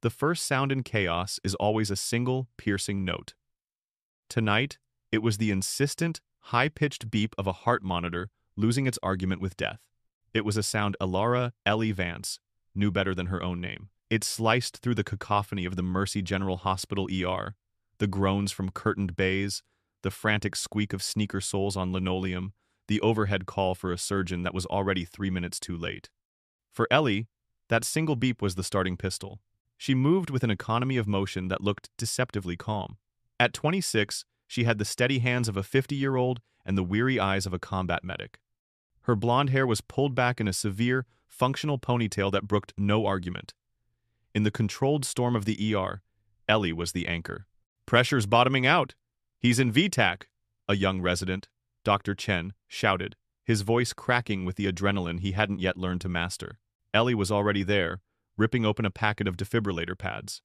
The first sound in chaos is always a single, piercing note. Tonight, it was the insistent, high-pitched beep of a heart monitor losing its argument with death. It was a sound Alara Ellie Vance knew better than her own name. It sliced through the cacophony of the Mercy General Hospital ER, the groans from curtained bays, the frantic squeak of sneaker soles on linoleum, the overhead call for a surgeon that was already 3 minutes too late. For Ellie, that single beep was the starting pistol. She moved with an economy of motion that looked deceptively calm. At 26, she had the steady hands of a 50-year-old and the weary eyes of a combat medic. Her blonde hair was pulled back in a severe, functional ponytail that brooked no argument. In the controlled storm of the ER, Ellie was the anchor. "Pressure's bottoming out. He's in VTAC," a young resident, Dr. Chen, shouted, his voice cracking with the adrenaline he hadn't yet learned to master. Ellie was already there, ripping open a packet of defibrillator pads.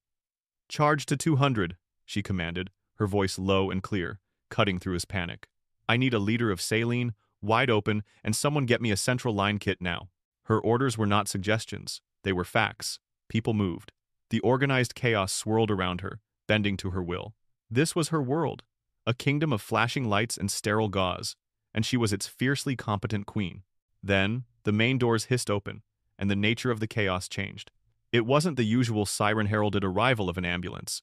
"Charge to 200, she commanded, her voice low and clear, cutting through his panic. "I need a liter of saline, wide open, and someone get me a central line kit now." Her orders were not suggestions. They were facts. People moved. The organized chaos swirled around her, bending to her will. This was her world, a kingdom of flashing lights and sterile gauze, and she was its fiercely competent queen. Then, the main doors hissed open, and the nature of the chaos changed. It wasn't the usual siren-heralded arrival of an ambulance.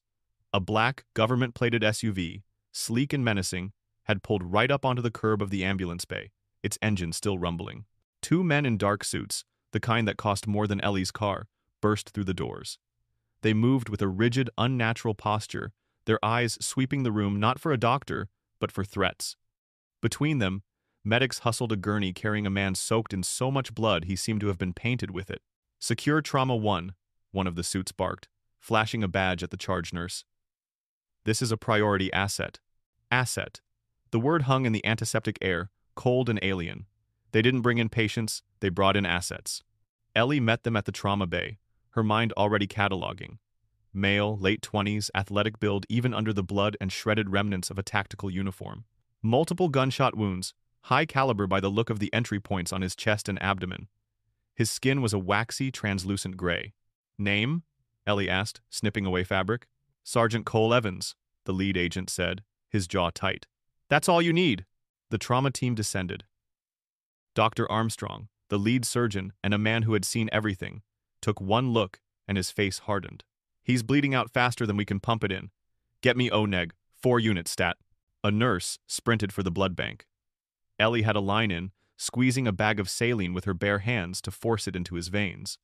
A black, government-plated SUV, sleek and menacing, had pulled right up onto the curb of the ambulance bay, its engine still rumbling. Two men in dark suits, the kind that cost more than Ellie's car, burst through the doors. They moved with a rigid, unnatural posture, their eyes sweeping the room not for a doctor, but for threats. Between them, medics hustled a gurney carrying a man soaked in so much blood he seemed to have been painted with it. "Secure Trauma 1, one of the suits barked, flashing a badge at the charge nurse. "This is a priority asset." Asset. The word hung in the antiseptic air, cold and alien. They didn't bring in patients, they brought in assets. Ellie met them at the trauma bay, her mind already cataloging. Male, late 20s, athletic build even under the blood and shredded remnants of a tactical uniform. Multiple gunshot wounds, high caliber by the look of the entry points on his chest and abdomen. His skin was a waxy, translucent gray. "Name?" Ellie asked, snipping away fabric. "Sergeant Cole Evans," the lead agent said, his jaw tight. "That's all you need." The trauma team descended. Dr. Armstrong, the lead surgeon and a man who had seen everything, took one look and his face hardened. "He's bleeding out faster than we can pump it in. Get me O-neg, 4 units stat." A nurse sprinted for the blood bank. Ellie had a line in, squeezing a bag of saline with her bare hands to force it into his veins.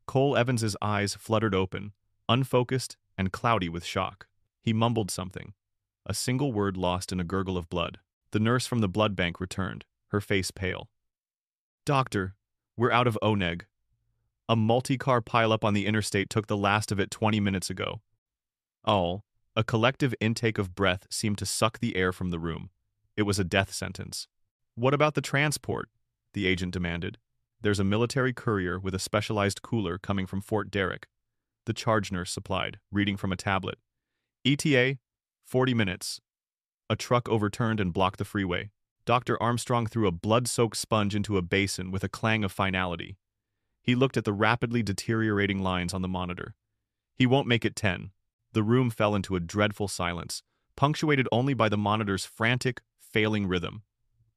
Cole Evans's eyes fluttered open, unfocused and cloudy with shock. He mumbled something, a single word lost in a gurgle of blood. The nurse from the blood bank returned, her face pale. "Doctor, we're out of O-neg. A multi-car pileup on the interstate took the last of it 20 minutes ago." A collective intake of breath seemed to suck the air from the room. It was a death sentence. "What about the transport?" the agent demanded. "There's a military courier with a specialized cooler coming from Fort Derrick," the charge nurse supplied, reading from a tablet. "ETA, 40 minutes. A truck overturned and blocked the freeway. Dr. Armstrong threw a blood-soaked sponge into a basin with a clang of finality. He looked at the rapidly deteriorating lines on the monitor. "He won't make it 10. The room fell into a dreadful silence, punctuated only by the monitor's frantic, failing rhythm.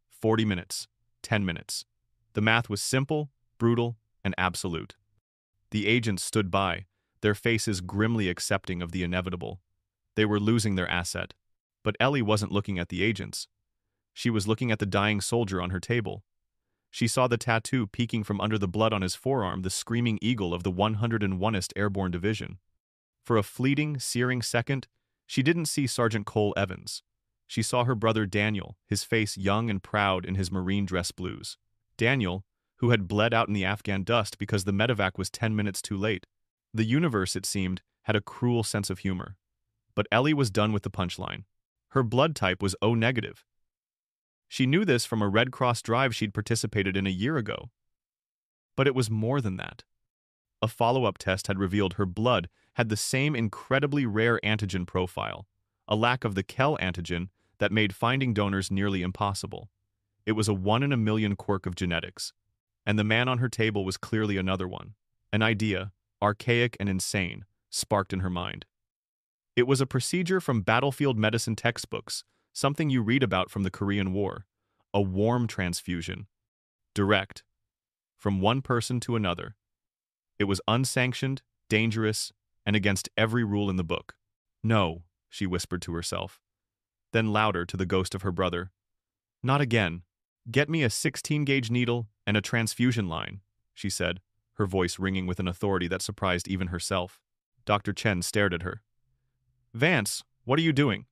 40 minutes. 10 minutes. The math was simple, brutal, and absolute. The agents stood by, their faces grimly accepting of the inevitable. They were losing their asset. But Ellie wasn't looking at the agents. She was looking at the dying soldier on her table. She saw the tattoo peeking from under the blood on his forearm, the screaming eagle of the 101st Airborne Division. For a fleeting, searing second, she didn't see Sergeant Cole Evans. She saw her brother Daniel, his face young and proud in his marine dress blues. Daniel, who had bled out in the Afghan dust because the medevac was 10 minutes too late. The universe, it seemed, had a cruel sense of humor. But Ellie was done with the punchline. Her blood type was O-negative. She knew this from a Red Cross drive she'd participated in a year ago. But it was more than that. A follow-up test had revealed her blood had the same incredibly rare antigen profile, a lack of the Kell antigen that made finding donors nearly impossible. It was a 1 in a million quirk of genetics. And the man on her table was clearly another one. An idea, archaic and insane, sparked in her mind. It was a procedure from battlefield medicine textbooks, something you read about from the Korean War. A warm transfusion. Direct. From one person to another. It was unsanctioned, dangerous, and against every rule in the book. No, she whispered to herself. Then louder to the ghost of her brother. Not again. Get me a 16-gauge needle and a transfusion line, she said, her voice ringing with an authority that surprised even herself. Dr. Chen stared at her. Vance, what are you doing?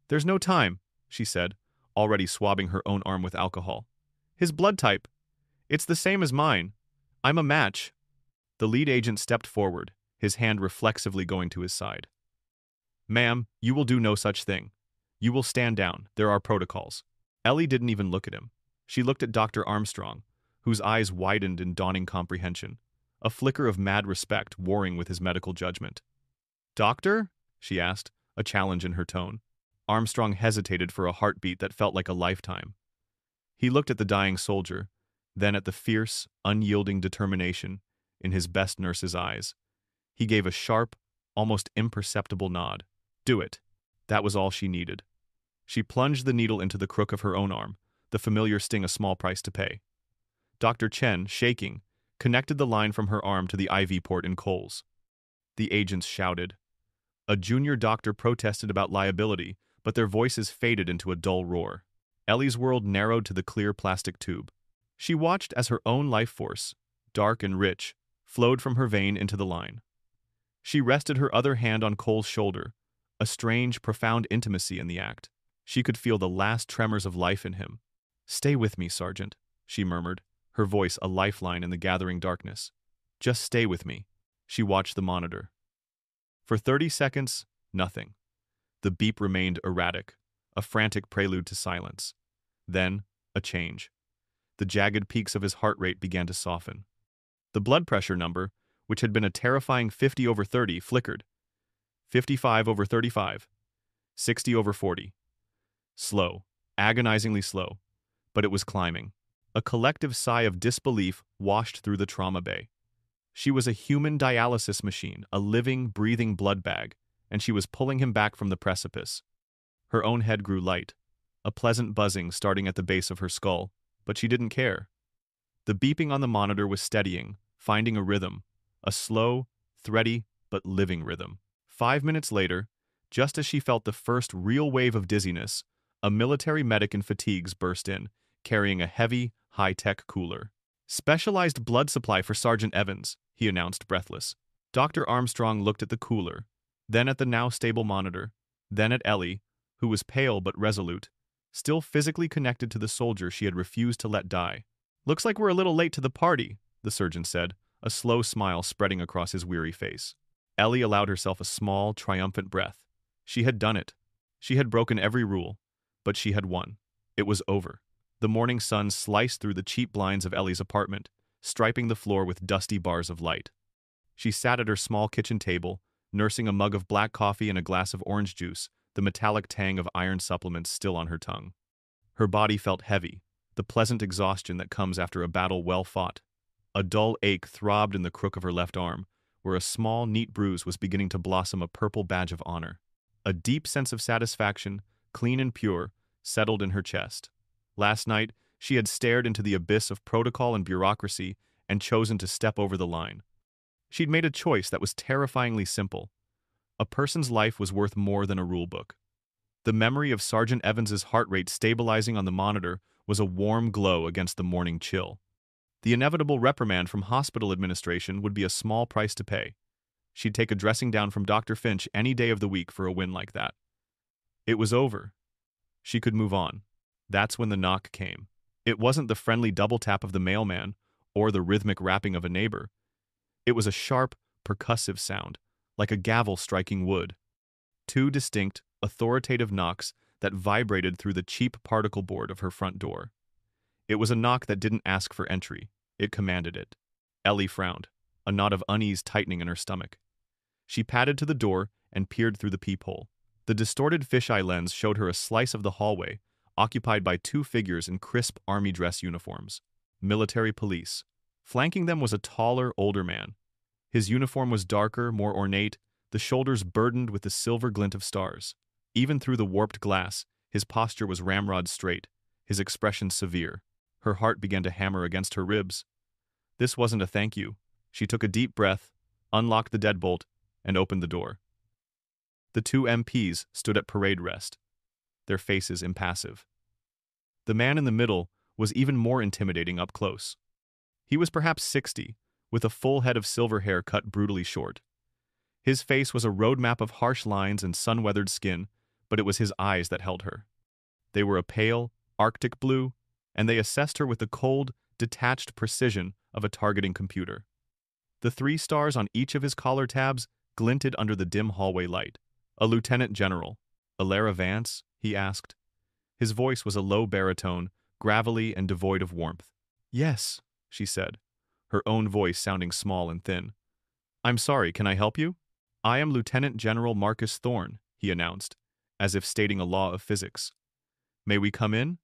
There's no time, she said, already swabbing her own arm with alcohol. His blood type. It's the same as mine. I'm a match. The lead agent stepped forward, his hand reflexively going to his side. Ma'am, you will do no such thing. You will stand down. There are protocols. Ellie didn't even look at him. She looked at Dr. Armstrong, whose eyes widened in dawning comprehension, a flicker of mad respect warring with his medical judgment. Doctor? She asked, a challenge in her tone. Armstrong hesitated for a heartbeat that felt like a lifetime. He looked at the dying soldier, then at the fierce, unyielding determination in his best nurse's eyes. He gave a sharp, almost imperceptible nod. Do it. That was all she needed. She plunged the needle into the crook of her own arm, the familiar sting a small price to pay. Dr. Chen, shaking, connected the line from her arm to the IV port in Cole's. The agents shouted. A junior doctor protested about liability, but their voices faded into a dull roar. Ellie's world narrowed to the clear plastic tube. She watched as her own life force, dark and rich, flowed from her vein into the line. She rested her other hand on Cole's shoulder, a strange, profound intimacy in the act. She could feel the last tremors of life in him. Stay with me, Sergeant, she murmured, her voice a lifeline in the gathering darkness. Just stay with me. She watched the monitor. For 30 seconds, nothing. The beep remained erratic, a frantic prelude to silence. Then, a change. The jagged peaks of his heart rate began to soften. The blood pressure number, which had been a terrifying 50/30, flickered. 55/35. 60/40. Slow, agonizingly slow, but it was climbing. A collective sigh of disbelief washed through the trauma bay. She was a human dialysis machine, a living, breathing blood bag, and she was pulling him back from the precipice. Her own head grew light, a pleasant buzzing starting at the base of her skull, but she didn't care. The beeping on the monitor was steadying, finding a rhythm, a slow, thready, but living rhythm. 5 minutes later, just as she felt the first real wave of dizziness, a military medic in fatigues burst in, carrying a heavy, high-tech cooler. Specialized blood supply for Sergeant Evans, he announced, breathless. Dr. Armstrong looked at the cooler, then at the now stable monitor, then at Ellie, who was pale but resolute, still physically connected to the soldier she had refused to let die. Looks like we're a little late to the party, the surgeon said, a slow smile spreading across his weary face. Ellie allowed herself a small, triumphant breath. She had done it. She had broken every rule, but she had won. It was over. The morning sun sliced through the cheap blinds of Ellie's apartment, striping the floor with dusty bars of light. She sat at her small kitchen table, nursing a mug of black coffee and a glass of orange juice, the metallic tang of iron supplements still on her tongue. Her body felt heavy, the pleasant exhaustion that comes after a battle well fought. A dull ache throbbed in the crook of her left arm, where a small, neat bruise was beginning to blossom a purple badge of honor. A deep sense of satisfaction, clean and pure, settled in her chest. Last night, she had stared into the abyss of protocol and bureaucracy and chosen to step over the line. She'd made a choice that was terrifyingly simple. A person's life was worth more than a rulebook. The memory of Sergeant Evans's heart rate stabilizing on the monitor was a warm glow against the morning chill. The inevitable reprimand from hospital administration would be a small price to pay. She'd take a dressing down from Dr. Finch any day of the week for a win like that. It was over. She could move on. That's when the knock came. It wasn't the friendly double tap of the mailman or the rhythmic rapping of a neighbor. It was a sharp, percussive sound, like a gavel striking wood. Two distinct, authoritative knocks that vibrated through the cheap particle board of her front door. It was a knock that didn't ask for entry. It commanded it. Ellie frowned, a knot of unease tightening in her stomach. She padded to the door and peered through the peephole. The distorted fisheye lens showed her a slice of the hallway, occupied by two figures in crisp army dress uniforms. Military police. Flanking them was a taller, older man. His uniform was darker, more ornate, the shoulders burdened with the silver glint of stars. Even through the warped glass, his posture was ramrod straight, his expression severe. Her heart began to hammer against her ribs. This wasn't a thank you. She took a deep breath, unlocked the deadbolt, and opened the door. The two MPs stood at parade rest, their faces impassive. The man in the middle was even more intimidating up close. He was perhaps 60, with a full head of silver hair cut brutally short. His face was a roadmap of harsh lines and sun-weathered skin, but it was his eyes that held her. They were a pale, Arctic blue, and they assessed her with the cold, detached precision of a targeting computer. The 3 stars on each of his collar tabs glinted under the dim hallway light. "A lieutenant general. Alara Vance?" he asked. His voice was a low baritone, gravelly and devoid of warmth. "Yes," she said, her own voice sounding small and thin. "I'm sorry, can I help you?" "I am Lieutenant General Marcus Thorne," he announced, as if stating a law of physics. "May we come in?"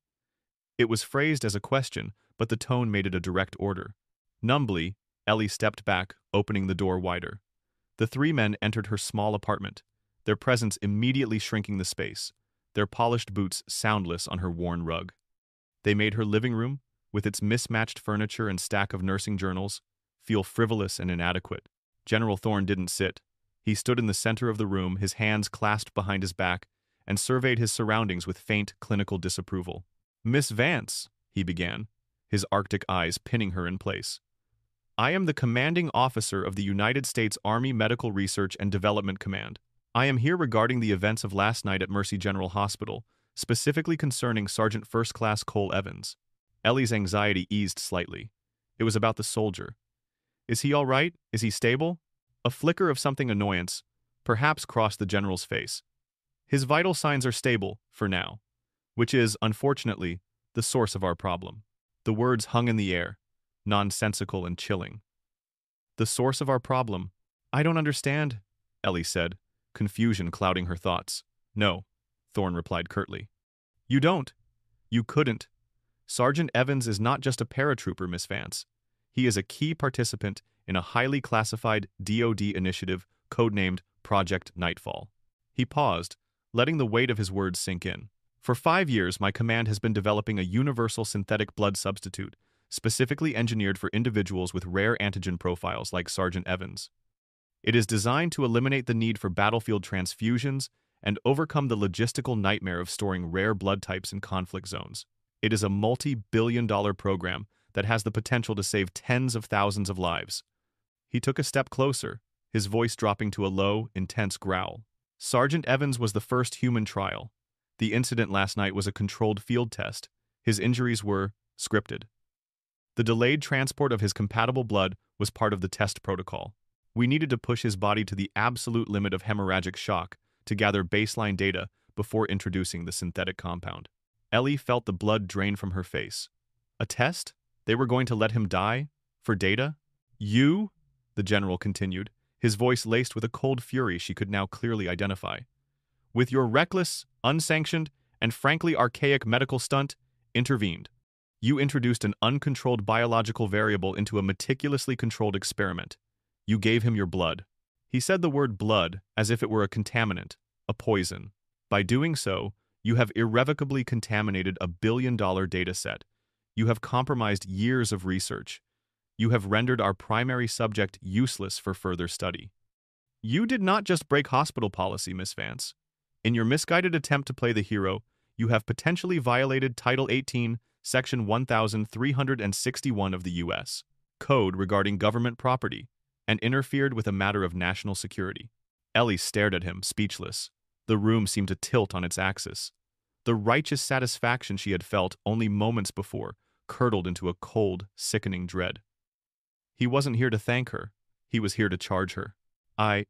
It was phrased as a question, but the tone made it a direct order. Numbly, Ellie stepped back, opening the door wider. The 3 men entered her small apartment, their presence immediately shrinking the space, their polished boots soundless on her worn rug. They made her living room, with its mismatched furniture and stack of nursing journals, feel frivolous and inadequate. General Thorne didn't sit. He stood in the center of the room, his hands clasped behind his back, and surveyed his surroundings with faint clinical disapproval. "Miss Vance," he began, his Arctic eyes pinning her in place. "I am the commanding officer of the United States Army Medical Research and Development Command. I am here regarding the events of last night at Mercy General Hospital, specifically concerning Sergeant First Class Cole Evans." Ellie's anxiety eased slightly. It was about the soldier. "Is he all right? Is he stable?" A flicker of something annoyance, perhaps, crossed the general's face. "His vital signs are stable, for now. Which is, unfortunately, the source of our problem." The words hung in the air, nonsensical and chilling. "The source of our problem? I don't understand," Ellie said, confusion clouding her thoughts. "No," Thorne replied curtly. "You don't. You couldn't. Sergeant Evans is not just a paratrooper, Miss Vance. He is a key participant in a highly classified DoD initiative codenamed Project Nightfall." He paused, letting the weight of his words sink in. "For 5 years, my command has been developing a universal synthetic blood substitute, specifically engineered for individuals with rare antigen profiles like Sergeant Evans. It is designed to eliminate the need for battlefield transfusions and overcome the logistical nightmare of storing rare blood types in conflict zones. It is a multi-billion-dollar program that has the potential to save tens of thousands of lives." He took a step closer, his voice dropping to a low, intense growl. "Sergeant Evans was the first human trial. The incident last night was a controlled field test. His injuries were scripted. The delayed transport of his compatible blood was part of the test protocol. We needed to push his body to the absolute limit of hemorrhagic shock to gather baseline data before introducing the synthetic compound." Ellie felt the blood drain from her face. A test? They were going to let him die? For data? "You?" the general continued, his voice laced with a cold fury she could now clearly identify. "With your reckless, unsanctioned, and frankly archaic medical stunt, intervened. You introduced an uncontrolled biological variable into a meticulously controlled experiment. You gave him your blood." He said the word blood as if it were a contaminant, a poison. "By doing so, you have irrevocably contaminated a billion-dollar data set. You have compromised years of research. You have rendered our primary subject useless for further study. You did not just break hospital policy, Miss Vance. In your misguided attempt to play the hero, you have potentially violated Title 18, Section 1361 of the U.S. Code regarding government property, and interfered with a matter of national security." Ellie stared at him, speechless. The room seemed to tilt on its axis. The righteous satisfaction she had felt only moments before curdled into a cold, sickening dread. He wasn't here to thank her. He was here to charge her. I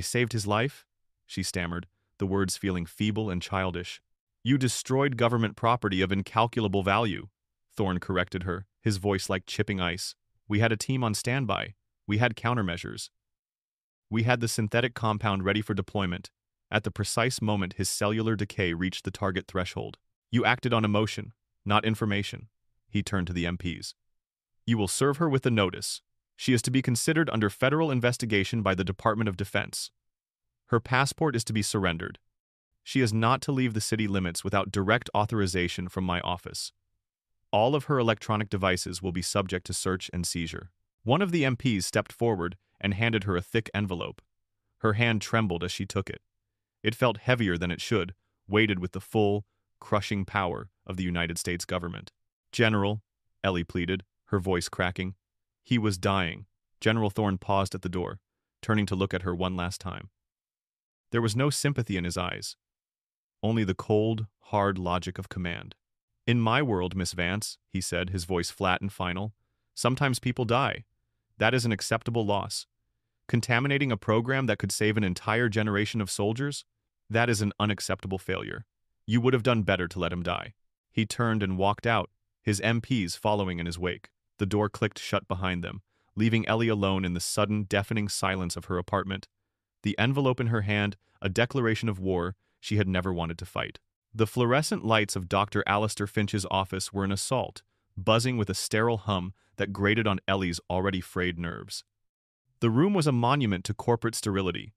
saved his life?" she stammered, the words feeling feeble and childish. "You destroyed government property of incalculable value," Thorne corrected her, his voice like chipping ice. "We had a team on standby. We had countermeasures. We had the synthetic compound ready for deployment. At the precise moment his cellular decay reached the target threshold. You acted on emotion, not information." He turned to the MPs. "You will serve her with the notice. She is to be considered under federal investigation by the Department of Defense. Her passport is to be surrendered. She is not to leave the city limits without direct authorization from my office. All of her electronic devices will be subject to search and seizure. One of the MPs stepped forward and handed her a thick envelope. Her hand trembled as she took it. It felt heavier than it should, weighted with the full, crushing power of the United States government. "General," Ellie pleaded, her voice cracking. He was dying. General Thorne paused at the door, turning to look at her one last time. There was no sympathy in his eyes, only the cold, hard logic of command. "In my world, Miss Vance," he said, his voice flat and final, "sometimes people die. That is an acceptable loss. Contaminating a program that could save an entire generation of soldiers? That is an unacceptable failure. You would have done better to let him die." He turned and walked out, his MPs following in his wake. The door clicked shut behind them, leaving Ellie alone in the sudden, deafening silence of her apartment. The envelope in her hand, a declaration of war she had never wanted to fight. The fluorescent lights of Dr. Alistair Finch's office were an assault, buzzing with a sterile hum that grated on Ellie's already frayed nerves. The room was a monument to corporate sterility.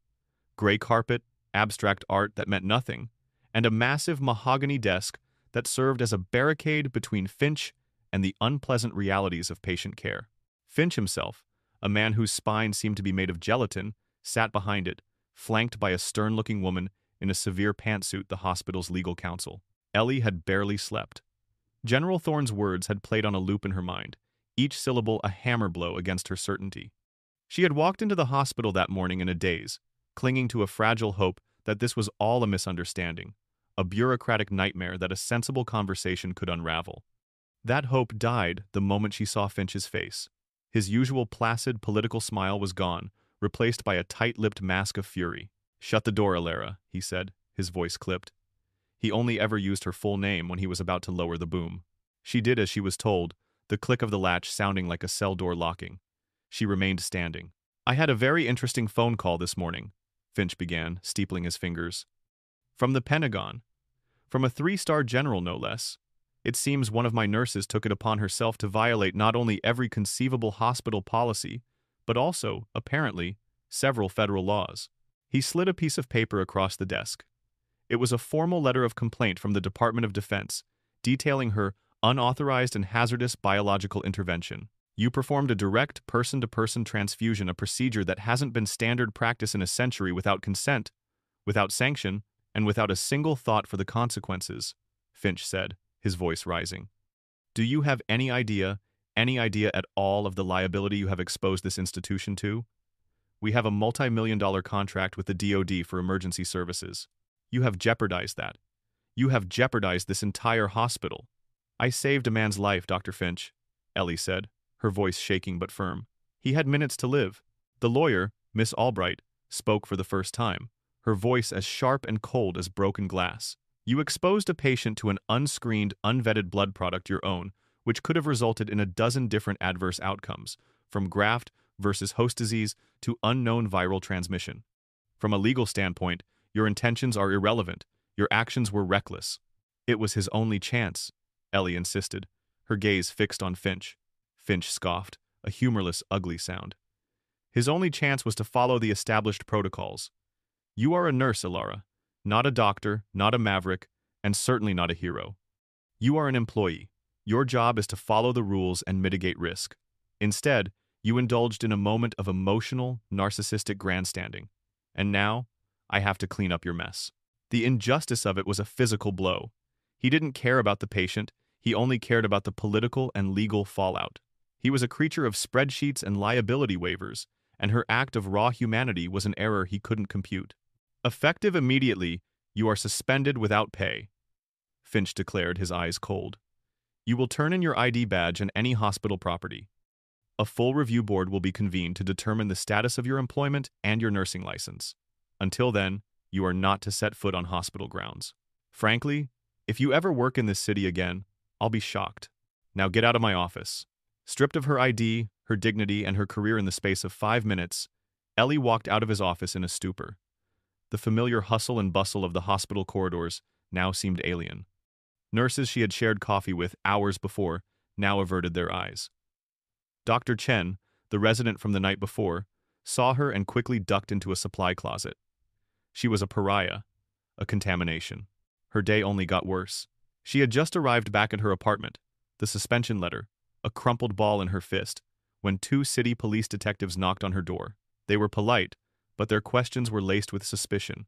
Gray carpet, abstract art that meant nothing, and a massive mahogany desk that served as a barricade between Finch and the unpleasant realities of patient care. Finch himself, a man whose spine seemed to be made of gelatin, sat behind it, flanked by a stern-looking woman in a severe pantsuit, the hospital's legal counsel. Ellie had barely slept. General Thorne's words had played on a loop in her mind, each syllable a hammer blow against her certainty. She had walked into the hospital that morning in a daze, clinging to a fragile hope that this was all a misunderstanding, a bureaucratic nightmare that a sensible conversation could unravel. That hope died the moment she saw Finch's face. His usual placid political smile was gone, replaced by a tight-lipped mask of fury. "Shut the door, Alara," he said, his voice clipped. He only ever used her full name when he was about to lower the boom. She did as she was told, the click of the latch sounding like a cell door locking. She remained standing. "I had a very interesting phone call this morning," Finch began, steepling his fingers. "From the Pentagon. From a 3-star general, no less. It seems one of my nurses took it upon herself to violate not only every conceivable hospital policy, but also, apparently, several federal laws." He slid a piece of paper across the desk. It was a formal letter of complaint from the Department of Defense, detailing her unauthorized and hazardous biological intervention. "You performed a direct person-to-person transfusion, a procedure that hasn't been standard practice in a century, without consent, without sanction, and without a single thought for the consequences," Finch said, his voice rising. "Do you have any idea at all of the liability you have exposed this institution to? We have a multi-million-dollar contract with the DoD for emergency services. You have jeopardized that. You have jeopardized this entire hospital." "I saved a man's life, Dr. Finch," Ellie said, her voice shaking but firm. "He had minutes to live." The lawyer, Miss Albright, spoke for the first time, her voice as sharp and cold as broken glass. "You exposed a patient to an unscreened, unvetted blood product, your own, which could have resulted in a dozen different adverse outcomes, from graft versus host disease to unknown viral transmission. From a legal standpoint, your intentions are irrelevant. Your actions were reckless." "It was his only chance," Ellie insisted, her gaze fixed on Finch. Finch scoffed, a humorless, ugly sound. "His only chance was to follow the established protocols. You are a nurse, Alara, not a doctor, not a maverick, and certainly not a hero. You are an employee. Your job is to follow the rules and mitigate risk. Instead, you indulged in a moment of emotional, narcissistic grandstanding. And now, I have to clean up your mess." The injustice of it was a physical blow. He didn't care about the patient, he only cared about the political and legal fallout. He was a creature of spreadsheets and liability waivers, and her act of raw humanity was an error he couldn't compute. "Effective immediately, you are suspended without pay," Finch declared, his eyes cold. "You will turn in your ID badge and any hospital property. A full review board will be convened to determine the status of your employment and your nursing license. Until then, you are not to set foot on hospital grounds. Frankly, if you ever work in this city again, I'll be shocked. Now get out of my office." Stripped of her ID, her dignity, and her career in the space of 5 minutes, Ellie walked out of his office in a stupor. The familiar hustle and bustle of the hospital corridors now seemed alien. Nurses she had shared coffee with hours before now averted their eyes. Dr. Chen, the resident from the night before, saw her and quickly ducked into a supply closet. She was a pariah, a contamination. Her day only got worse. She had just arrived back at her apartment, the suspension letter, a crumpled ball in her fist, when two city police detectives knocked on her door. They were polite, but their questions were laced with suspicion,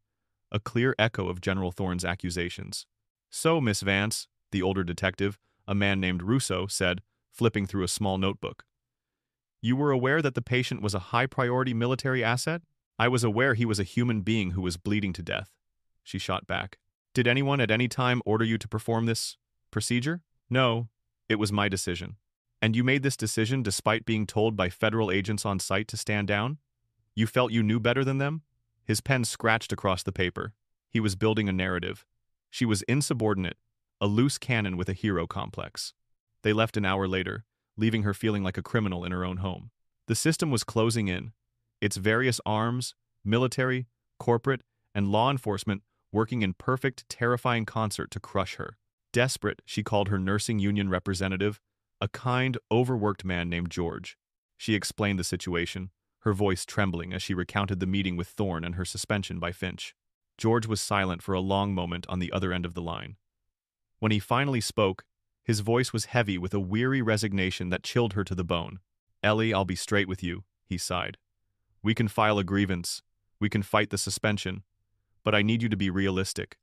a clear echo of General Thorne's accusations. "So, Miss Vance," the older detective, a man named Russo, said, flipping through a small notebook. "You were aware that the patient was a high-priority military asset?" "I was aware he was a human being who was bleeding to death," she shot back. "Did anyone at any time order you to perform this procedure?" "No, it was my decision." "And you made this decision despite being told by federal agents on site to stand down? You felt you knew better than them?" His pen scratched across the paper. He was building a narrative. She was insubordinate, a loose cannon with a hero complex. They left an hour later, leaving her feeling like a criminal in her own home. The system was closing in, its various arms, military, corporate, and law enforcement working in perfect, terrifying concert to crush her. Desperate, she called her nursing union representative, a kind, overworked man named George. She explained the situation, her voice trembling as she recounted the meeting with Thorne and her suspension by Finch. George was silent for a long moment on the other end of the line. When he finally spoke, his voice was heavy with a weary resignation that chilled her to the bone. "Ellie, I'll be straight with you," he sighed. "We can file a grievance. We can fight the suspension. But I need you to be realistic.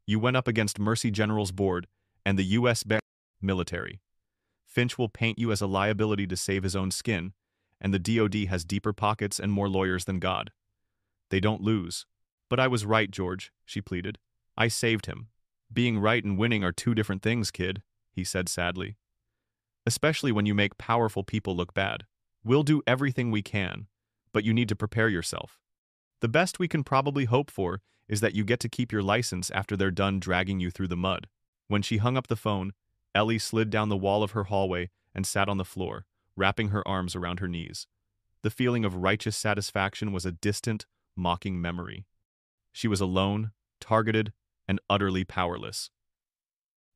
You went up against Mercy General's board and the U.S. military. Finch will paint you as a liability to save his own skin, and the DoD has deeper pockets and more lawyers than God. They don't lose." "But I was right, George," she pleaded. "I saved him." "Being right and winning are two different things, kid," he said sadly. "Especially when you make powerful people look bad. We'll do everything we can, but you need to prepare yourself. The best we can probably hope for is that you get to keep your license after they're done dragging you through the mud." When she hung up the phone, Ellie slid down the wall of her hallway and sat on the floor, wrapping her arms around her knees. The feeling of righteous satisfaction was a distant, mocking memory. She was alone, targeted, and utterly powerless.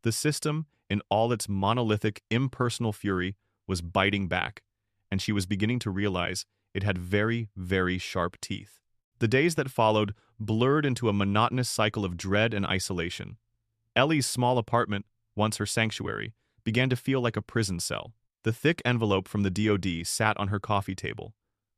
The system, in all its monolithic, impersonal fury, was biting back, and she was beginning to realize it had very, very sharp teeth. The days that followed blurred into a monotonous cycle of dread and isolation. Ellie's small apartment, once her sanctuary, began to feel like a prison cell. The thick envelope from the DoD sat on her coffee table,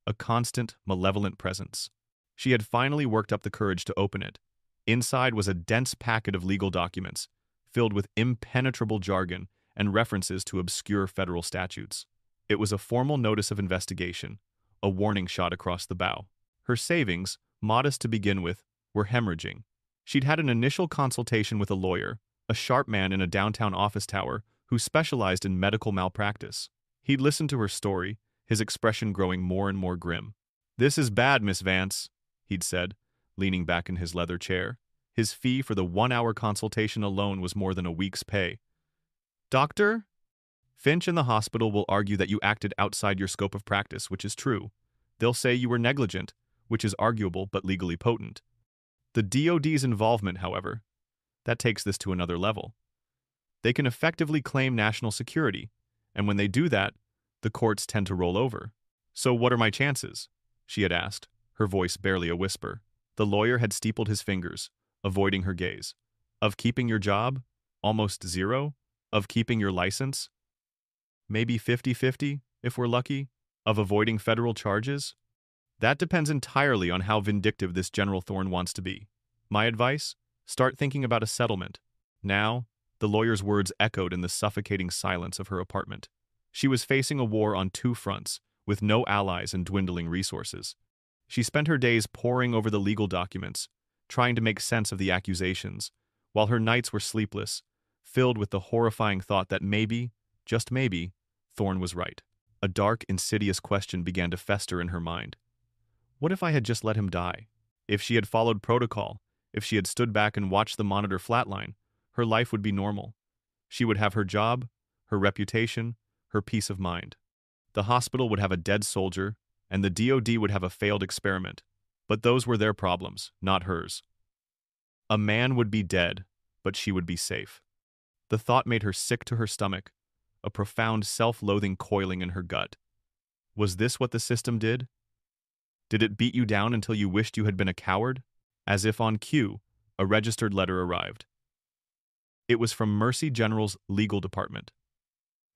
a constant, malevolent presence. She had finally worked up the courage to open it. Inside was a dense packet of legal documents, filled with impenetrable jargon and references to obscure federal statutes. It was a formal notice of investigation, a warning shot across the bow. Her savings, modest to begin with, were hemorrhaging. She'd had an initial consultation with a lawyer, a sharp man in a downtown office tower who specialized in medical malpractice. He'd listened to her story, his expression growing more and more grim. "This is bad, Miss Vance," he'd said, leaning back in his leather chair. His fee for the 1-hour consultation alone was more than a week's pay. "Doctor? Finch and the hospital will argue that you acted outside your scope of practice, which is true. They'll say you were negligent, which is arguable but legally potent. The DoD's involvement, however, that takes this to another level. They can effectively claim national security, and when they do that, the courts tend to roll over. So what are my chances?" she had asked, her voice barely a whisper. The lawyer had steepled his fingers, avoiding her gaze. "Of keeping your job? Almost zero? Of keeping your license? Maybe 50-50, if we're lucky? Of avoiding federal charges? That depends entirely on how vindictive this General Thorne wants to be. My advice? Start thinking about a settlement. Now." The lawyer's words echoed in the suffocating silence of her apartment. She was facing a war on two fronts, with no allies and dwindling resources. She spent her days poring over the legal documents, trying to make sense of the accusations, while her nights were sleepless, filled with the horrifying thought that maybe, just maybe, Thorne was right. A dark, insidious question began to fester in her mind. What if I had just let him die? If she had followed protocol, if she had stood back and watched the monitor flatline, her life would be normal. She would have her job, her reputation, her peace of mind. The hospital would have a dead soldier, and the DoD would have a failed experiment. But those were their problems, not hers. A man would be dead, but she would be safe. The thought made her sick to her stomach, a profound self-loathing coiling in her gut. Was this what the system did? Did it beat you down until you wished you had been a coward? As if on cue, a registered letter arrived. It was from Mercy General's legal department.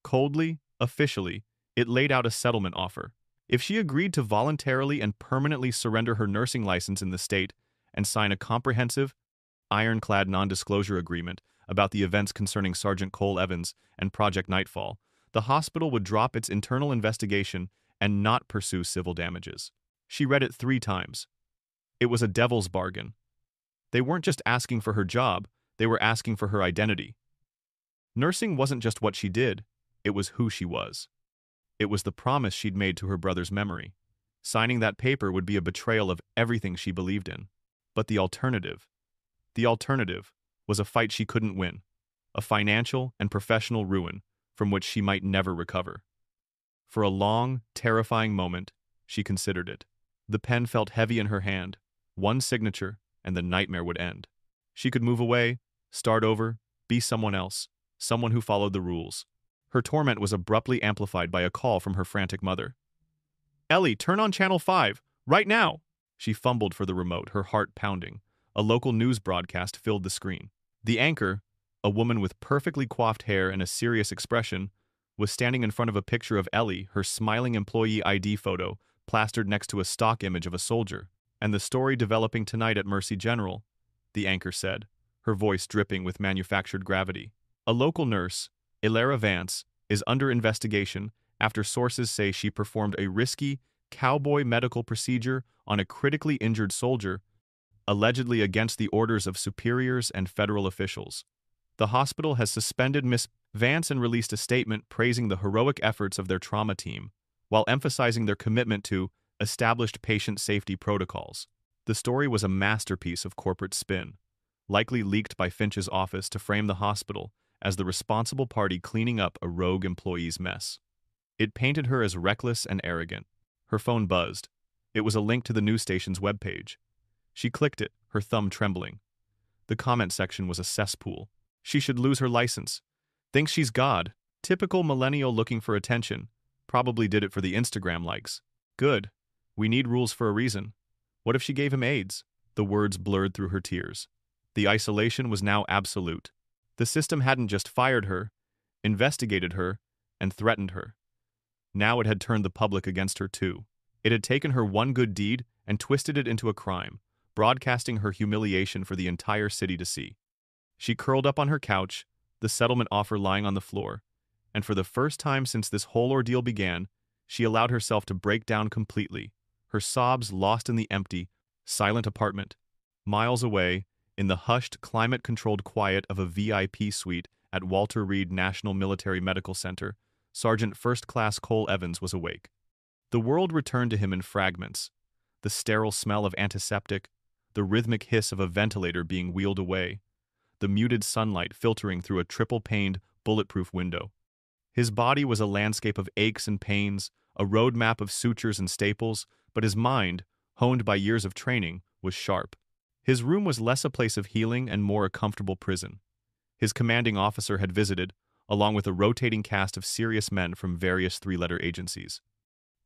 Coldly, officially, it laid out a settlement offer. If she agreed to voluntarily and permanently surrender her nursing license in the state and sign a comprehensive, ironclad non-disclosure agreement about the events concerning Sergeant Cole Evans and Project Nightfall, the hospital would drop its internal investigation and not pursue civil damages. She read it 3 times. It was a devil's bargain. They weren't just asking for her job, they were asking for her identity. Nursing wasn't just what she did, it was who she was. It was the promise she'd made to her brother's memory. Signing that paper would be a betrayal of everything she believed in. But the alternative was a fight she couldn't win, a financial and professional ruin from which she might never recover. For a long, terrifying moment, she considered it. The pen felt heavy in her hand. One signature, and the nightmare would end. She could move away, start over, be someone else, someone who followed the rules. Her torment was abruptly amplified by a call from her frantic mother. "Ellie, turn on Channel 5, right now!" She fumbled for the remote, her heart pounding. A local news broadcast filled the screen. The anchor, a woman with perfectly coiffed hair and a serious expression, was standing in front of a picture of Ellie, her smiling employee ID photo, plastered next to a stock image of a soldier. "And the story developing tonight at Mercy General," the anchor said, her voice dripping with manufactured gravity. "A local nurse, Ilara Vance, is under investigation after sources say she performed a risky, cowboy medical procedure on a critically injured soldier, allegedly against the orders of superiors and federal officials. The hospital has suspended Miss Vance and released a statement praising the heroic efforts of their trauma team, while emphasizing their commitment to established patient safety protocols." The story was a masterpiece of corporate spin, likely leaked by Finch's office to frame the hospital as the responsible party cleaning up a rogue employee's mess. It painted her as reckless and arrogant. Her phone buzzed. It was a link to the news station's webpage. She clicked it, her thumb trembling. The comment section was a cesspool. "She should lose her license. Thinks she's God. Typical millennial looking for attention. Probably did it for the Instagram likes. Good. We need rules for a reason. What if she gave him AIDS?" The words blurred through her tears. The isolation was now absolute. The system hadn't just fired her, investigated her, and threatened her. Now it had turned the public against her too. It had taken her one good deed and twisted it into a crime, broadcasting her humiliation for the entire city to see. She curled up on her couch, the settlement offer lying on the floor, and for the first time since this whole ordeal began, she allowed herself to break down completely, her sobs lost in the empty, silent apartment. Miles away, in the hushed, climate-controlled quiet of a VIP suite at Walter Reed National Military Medical Center, Sergeant First Class Cole Evans was awake. The world returned to him in fragments, the sterile smell of antiseptic, the rhythmic hiss of a ventilator being wheeled away, the muted sunlight filtering through a triple-paned, bulletproof window. His body was a landscape of aches and pains, a roadmap of sutures and staples, but his mind, honed by years of training, was sharp. His room was less a place of healing and more a comfortable prison. His commanding officer had visited, along with a rotating cast of serious men from various 3-letter agencies.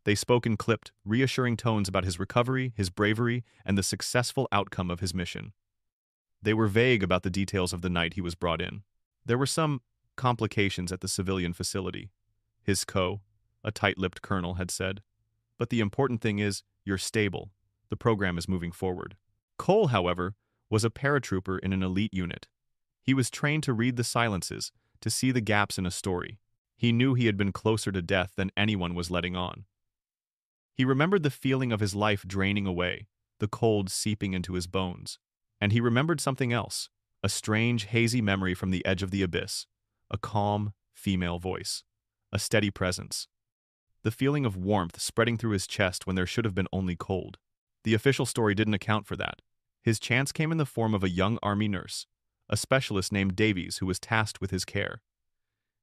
They spoke in clipped, reassuring tones about his recovery, his bravery, and the successful outcome of his mission. They were vague about the details of the night he was brought in. There were some complications at the civilian facility, his a tight-lipped colonel, had said. But the important thing is, you're stable. The program is moving forward. Cole, however, was a paratrooper in an elite unit. He was trained to read the silences, to see the gaps in a story. He knew he had been closer to death than anyone was letting on. He remembered the feeling of his life draining away, the cold seeping into his bones. And he remembered something else, a strange, hazy memory from the edge of the abyss, a calm, female voice, a steady presence. The feeling of warmth spreading through his chest when there should have been only cold. The official story didn't account for that. His chance came in the form of a young Army nurse, a specialist named Davies who was tasked with his care.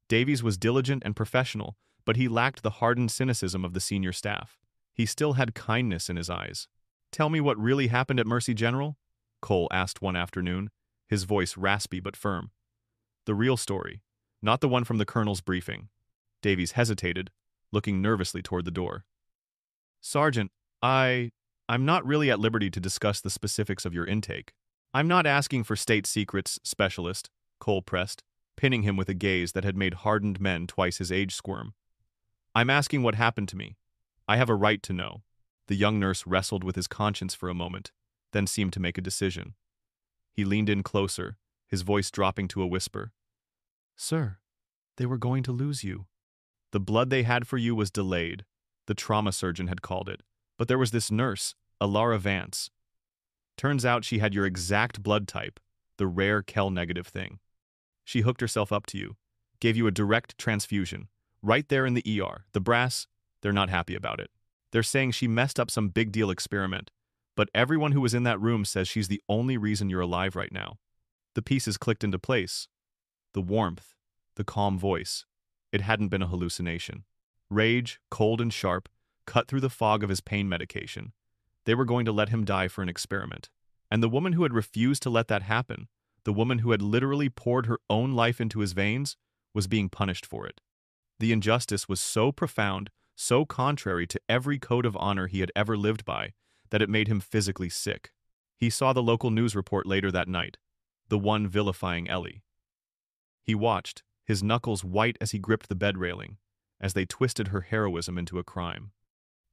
Davies was diligent and professional, but he lacked the hardened cynicism of the senior staff. He still had kindness in his eyes. "Tell me what really happened at Mercy General?" Cole asked one afternoon, his voice raspy but firm. "The real story, not the one from the colonel's briefing." Davies hesitated, looking nervously toward the door. Sergeant, I'm not really at liberty to discuss the specifics of your intake. I'm not asking for state secrets, specialist, Cole pressed, pinning him with a gaze that had made hardened men twice his age squirm. I'm asking what happened to me. I have a right to know. The young nurse wrestled with his conscience for a moment, then seemed to make a decision. He leaned in closer, his voice dropping to a whisper. Sir, they were going to lose you. The blood they had for you was delayed, the trauma surgeon had called it, but there was this nurse, Alara Vance. Turns out she had your exact blood type, the rare Kell-negative thing. She hooked herself up to you, gave you a direct transfusion, right there in the ER. The brass, they're not happy about it. They're saying she messed up some big deal experiment, but everyone who was in that room says she's the only reason you're alive right now. The pieces clicked into place. The warmth, the calm voice. It hadn't been a hallucination. Rage, cold and sharp, cut through the fog of his pain medication. They were going to let him die for an experiment. And the woman who had refused to let that happen, the woman who had literally poured her own life into his veins, was being punished for it. The injustice was so profound, so contrary to every code of honor he had ever lived by, that it made him physically sick. He saw the local news report later that night, the one vilifying Ellie. He watched, his knuckles white as he gripped the bed railing, as they twisted her heroism into a crime.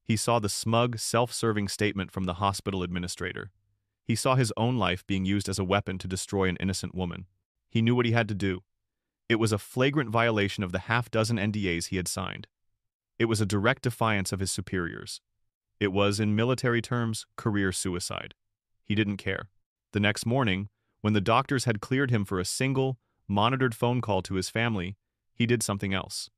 He saw the smug, self-serving statement from the hospital administrator. He saw his own life being used as a weapon to destroy an innocent woman. He knew what he had to do. It was a flagrant violation of the half-dozen NDAs he had signed. It was a direct defiance of his superiors. It was, in military terms, career suicide. He didn't care. The next morning, when the doctors had cleared him for a single, monitored phone call to his family, he did something else.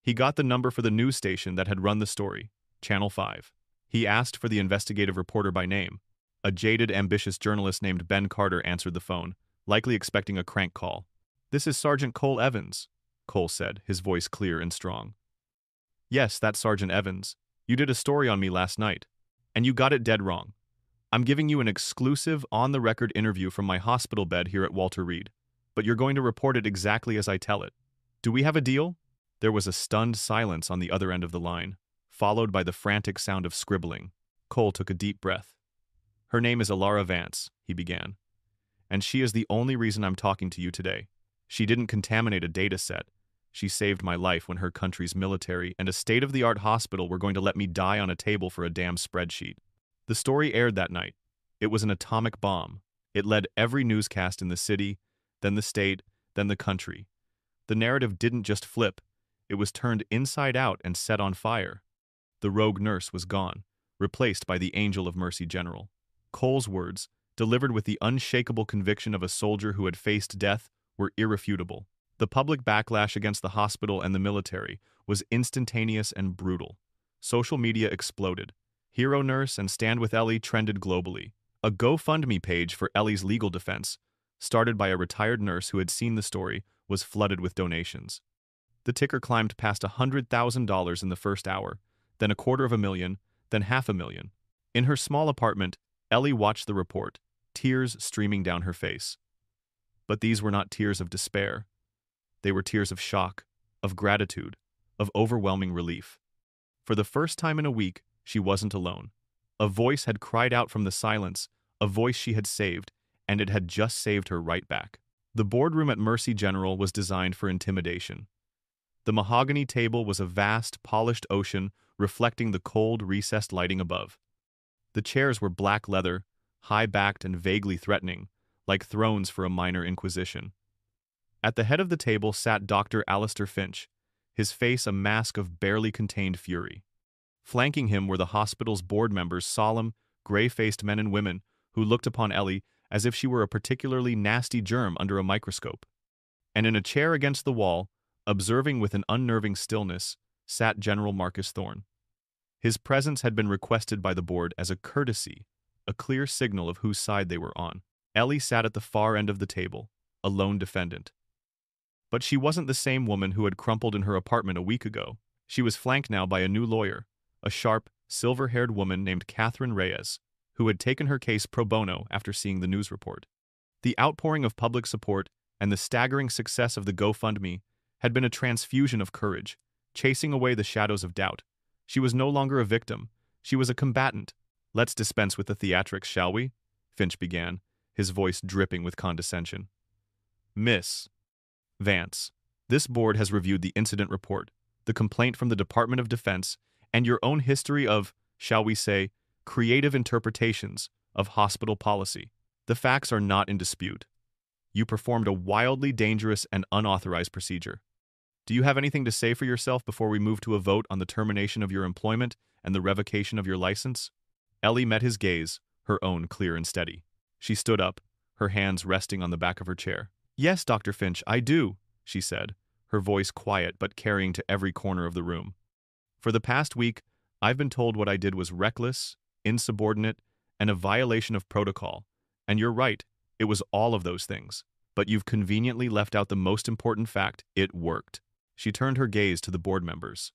He got the number for the news station that had run the story, Channel 5. He asked for the investigative reporter by name. A jaded, ambitious journalist named Ben Carter answered the phone, likely expecting a crank call. "This is Sergeant Cole Evans," Cole said, his voice clear and strong. "Yes, that's Sergeant Evans. You did a story on me last night, and you got it dead wrong. I'm giving you an exclusive, on-the-record interview from my hospital bed here at Walter Reed, but you're going to report it exactly as I tell it. Do we have a deal?" There was a stunned silence on the other end of the line, followed by the frantic sound of scribbling. Cole took a deep breath. "Her name is Alara Vance," he began, "and she is the only reason I'm talking to you today. She didn't contaminate a data set. She saved my life when her country's military and a state-of-the-art hospital were going to let me die on a table for a damn spreadsheet." The story aired that night. It was an atomic bomb. It led every newscast in the city, then the state, then the country. The narrative didn't just flip. It was turned inside out and set on fire. The rogue nurse was gone, replaced by the Angel of Mercy General. Cole's words, delivered with the unshakable conviction of a soldier who had faced death, were irrefutable. The public backlash against the hospital and the military was instantaneous and brutal. Social media exploded. Hero Nurse and Stand With Ellie trended globally. A GoFundMe page for Ellie's legal defense, started by a retired nurse who had seen the story, was flooded with donations. The ticker climbed past $100,000 in the first hour, then $250,000, then $500,000. In her small apartment, Ellie watched the report, tears streaming down her face. But these were not tears of despair. They were tears of shock, of gratitude, of overwhelming relief. For the first time in a week, she wasn't alone. A voice had cried out from the silence, a voice she had saved, and it had just saved her right back. The boardroom at Mercy General was designed for intimidation. The mahogany table was a vast, polished ocean reflecting the cold, recessed lighting above. The chairs were black leather, high-backed and vaguely threatening, like thrones for a minor inquisition. At the head of the table sat Dr. Alistair Finch, his face a mask of barely contained fury. Flanking him were the hospital's board members, solemn, gray-faced men and women who looked upon Ellie as if she were a particularly nasty germ under a microscope. And in a chair against the wall, observing with an unnerving stillness, sat General Marcus Thorne. His presence had been requested by the board as a courtesy, a clear signal of whose side they were on. Ellie sat at the far end of the table, a lone defendant. But she wasn't the same woman who had crumpled in her apartment a week ago. She was flanked now by a new lawyer, a sharp, silver-haired woman named Catherine Reyes, who had taken her case pro bono after seeing the news report. The outpouring of public support and the staggering success of the GoFundMe had been a transfusion of courage, chasing away the shadows of doubt. She was no longer a victim, She was a combatant. "Let's dispense with the theatrics, shall we?" Finch began, his voice dripping with condescension. "Miss Vance, this board has reviewed the incident report, the complaint from the Department of Defense, and your own history of, shall we say, creative interpretations of hospital policy. The facts are not in dispute. You performed a wildly dangerous and unauthorized procedure. Do you have anything to say for yourself before we move to a vote on the termination of your employment and the revocation of your license?" Ellie met his gaze, her own clear and steady. She stood up, her hands resting on the back of her chair. "Yes, Dr. Finch, I do," she said, her voice quiet but carrying to every corner of the room. "For the past week, I've been told what I did was reckless, insubordinate, and a violation of protocol. And you're right, it was all of those things. But you've conveniently left out the most important fact: it worked." She turned her gaze to the board members.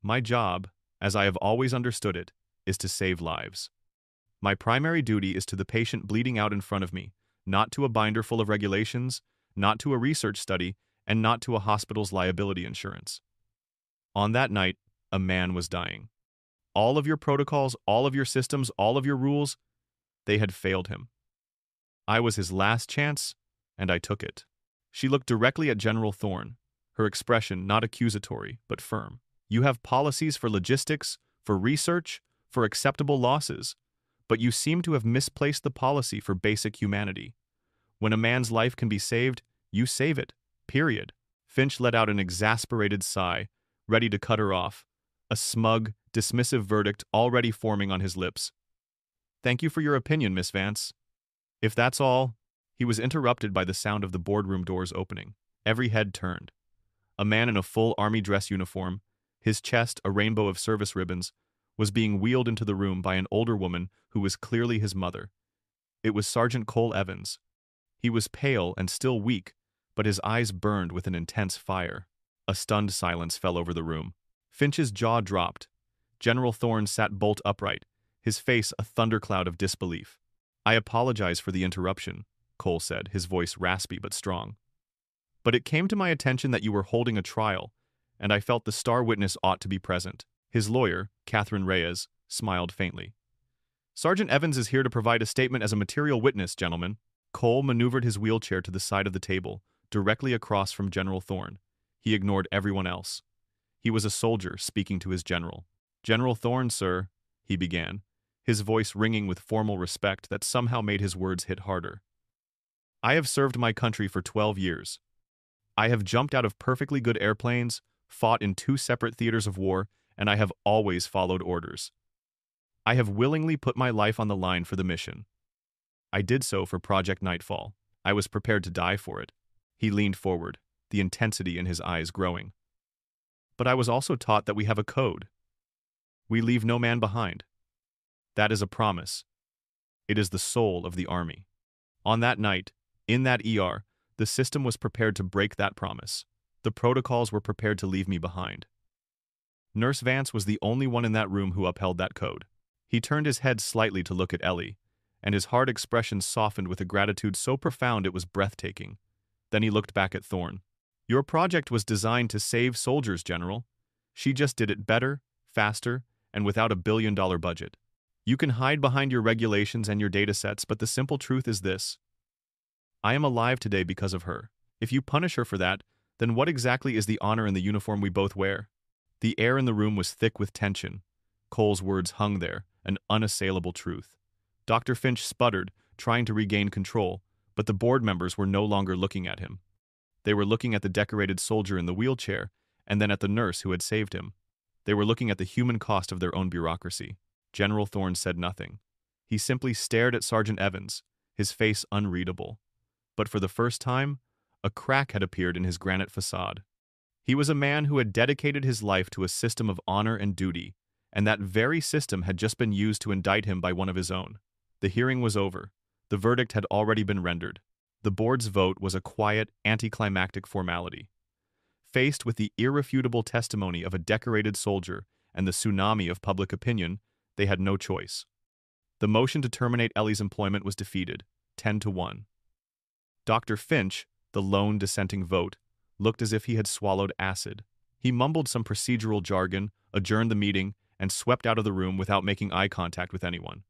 "My job, as I have always understood it, is to save lives. My primary duty is to the patient bleeding out in front of me, not to a binder full of regulations, not to a research study, and not to a hospital's liability insurance. On that night, a man was dying. All of your protocols, all of your systems, all of your rules, they had failed him. I was his last chance, and I took it." She looked directly at General Thorne, her expression not accusatory, but firm. "You have policies for logistics, for research, for acceptable losses, but you seem to have misplaced the policy for basic humanity. When a man's life can be saved, you save it, period." Finch let out an exasperated sigh, ready to cut her off, a smug, dismissive verdict already forming on his lips. "Thank you for your opinion, Miss Vance. If that's all—" He was interrupted by the sound of the boardroom doors opening. Every head turned. A man in a full army dress uniform, his chest a rainbow of service ribbons, was being wheeled into the room by an older woman who was clearly his mother. It was Sergeant Cole Evans. He was pale and still weak, but his eyes burned with an intense fire. A stunned silence fell over the room. Finch's jaw dropped. General Thorne sat bolt upright, his face a thundercloud of disbelief. "I apologize for the interruption," Cole said, his voice raspy but strong. "But it came to my attention that you were holding a trial, and I felt the star witness ought to be present." His lawyer, Catherine Reyes, smiled faintly. "Sergeant Evans is here to provide a statement as a material witness, gentlemen." Cole maneuvered his wheelchair to the side of the table, directly across from General Thorne. He ignored everyone else. He was a soldier speaking to his general. "General Thorne, sir," he began, his voice ringing with formal respect that somehow made his words hit harder. "I have served my country for 12 years. I have jumped out of perfectly good airplanes, fought in 2 separate theaters of war, and I have always followed orders. I have willingly put my life on the line for the mission. I did so for Project Nightfall. I was prepared to die for it." He leaned forward, the intensity in his eyes growing. "But I was also taught that we have a code. We leave no man behind. That is a promise. It is the soul of the Army. On that night, in that ER, the system was prepared to break that promise. The protocols were prepared to leave me behind. Nurse Vance was the only one in that room who upheld that code." He turned his head slightly to look at Ellie, and his hard expression softened with a gratitude so profound it was breathtaking. Then he looked back at Thorne. "Your project was designed to save soldiers, General. She just did it better, faster, and without a billion-dollar budget. You can hide behind your regulations and your datasets, but the simple truth is this. I am alive today because of her. If you punish her for that, then what exactly is the honor in the uniform we both wear?" The air in the room was thick with tension. Cole's words hung there, an unassailable truth. Dr. Finch sputtered, trying to regain control, but the board members were no longer looking at him. They were looking at the decorated soldier in the wheelchair, and then at the nurse who had saved him. They were looking at the human cost of their own bureaucracy. General Thorne said nothing. He simply stared at Sergeant Evans, his face unreadable. But for the first time, a crack had appeared in his granite facade. He was a man who had dedicated his life to a system of honor and duty, and that very system had just been used to indict him by one of his own. The hearing was over. The verdict had already been rendered. The board's vote was a quiet, anticlimactic formality. Faced with the irrefutable testimony of a decorated soldier and the tsunami of public opinion, they had no choice. The motion to terminate Ellie's employment was defeated, 10-1. Dr. Finch, the lone dissenting vote, looked as if he had swallowed acid. He mumbled some procedural jargon, adjourned the meeting, and swept out of the room without making eye contact with anyone.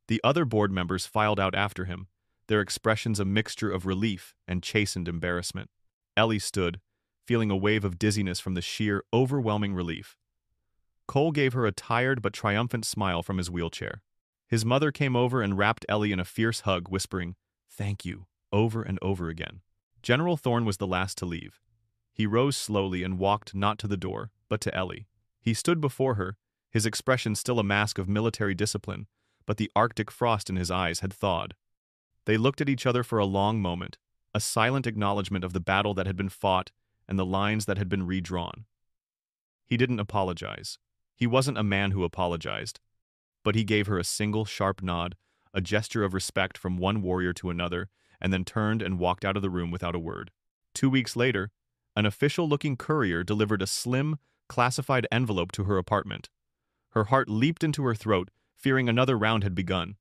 The other board members filed out after him, their expressions a mixture of relief and chastened embarrassment. Ellie stood, feeling a wave of dizziness from the sheer, overwhelming relief. Cole gave her a tired but triumphant smile from his wheelchair. His mother came over and wrapped Ellie in a fierce hug, whispering, "Thank you," over and over again. General Thorne was the last to leave. He rose slowly and walked not to the door, but to Ellie. He stood before her, his expression still a mask of military discipline, but the Arctic frost in his eyes had thawed. They looked at each other for a long moment, a silent acknowledgement of the battle that had been fought and the lines that had been redrawn. He didn't apologize. He wasn't a man who apologized. But he gave her a single sharp nod, a gesture of respect from one warrior to another, and then turned and walked out of the room without a word. 2 weeks later, an official-looking courier delivered a slim, classified envelope to her apartment. Her heart leaped into her throat, fearing another round had begun.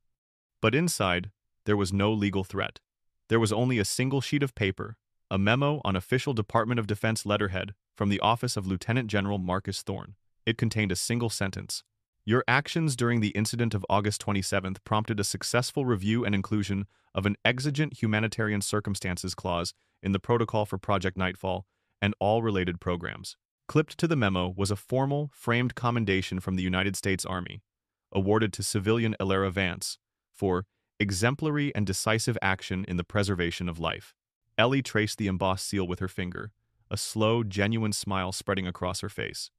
But inside, there was no legal threat. There was only a single sheet of paper, a memo on official Department of Defense letterhead from the office of Lieutenant General Marcus Thorne. It contained a single sentence. Your actions during the incident of August 27th prompted a successful review and inclusion of an exigent humanitarian circumstances clause in the protocol for Project Nightfall and all related programs. Clipped to the memo was a formal, framed commendation from the United States Army, awarded to civilian Elara Vance, for exemplary and decisive action in the preservation of life. Ellie traced the embossed seal with her finger, a slow, genuine smile spreading across her face.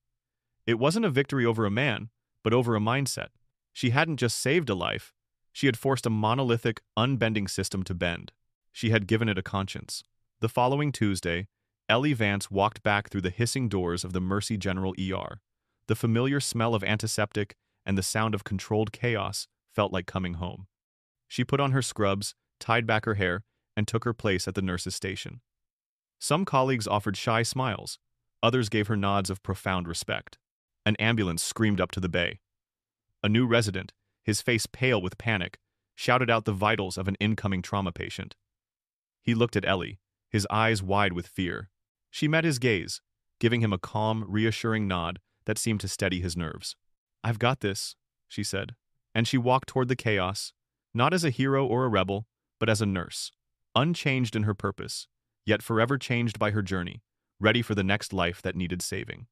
It wasn't a victory over a man, but over a mindset. She hadn't just saved a life, she had forced a monolithic, unbending system to bend. She had given it a conscience. The following Tuesday, Ellie Vance walked back through the hissing doors of the Mercy General ER. The familiar smell of antiseptic and the sound of controlled chaos felt like coming home. She put on her scrubs, tied back her hair, and took her place at the nurse's station. Some colleagues offered shy smiles, others gave her nods of profound respect. An ambulance screamed up to the bay. A new resident, his face pale with panic, shouted out the vitals of an incoming trauma patient. He looked at Ellie, his eyes wide with fear. She met his gaze, giving him a calm, reassuring nod that seemed to steady his nerves. "I've got this," she said, and she walked toward the chaos, not as a hero or a rebel, but as a nurse, unchanged in her purpose, yet forever changed by her journey, ready for the next life that needed saving.